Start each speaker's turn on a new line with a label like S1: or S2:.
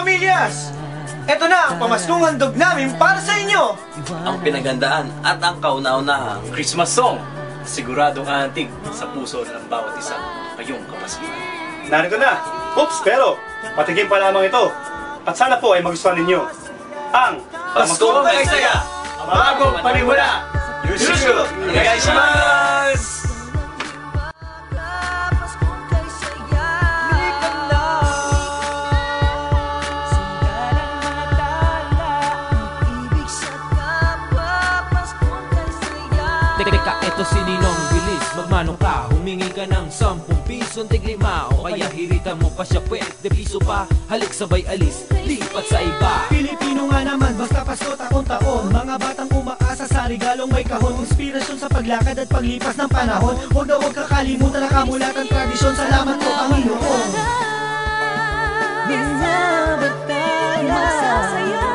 S1: Pamilyas! Ito na ang pamaskong handog namin para sa inyo!
S2: Ang pinaghandaan at ang kauna-unahang
S3: Christmas song, siguradong aantig sa puso ng bawat isa ngayong Kapaskuhan.
S4: Narito na! Oops, pero patigim pa lamang ito. At sana po ay magustuhan ninyo ang
S2: Paskong Kagaysaya!
S4: Ang bagong panimula!
S2: Yushu! Onegaishimasu!
S5: Teka, eto si Ninong bilis, magmanong ka. Humingi ka ng 10 piso, tig-5. O kaya hirita mo pa siya, pwede piso pa. Halik sabay alis, lipat sa iba.
S1: Pilipino nga naman, basta Pasko taon-taon. Mga batang umaasa sa regalong may kahon. Inspirasyon sa paglakad at paglipas ng panahon. Huwag na huwag kakalimutan ang kamulatan tradisyon. Salamat po, Panginoon.
S6: Magsasaya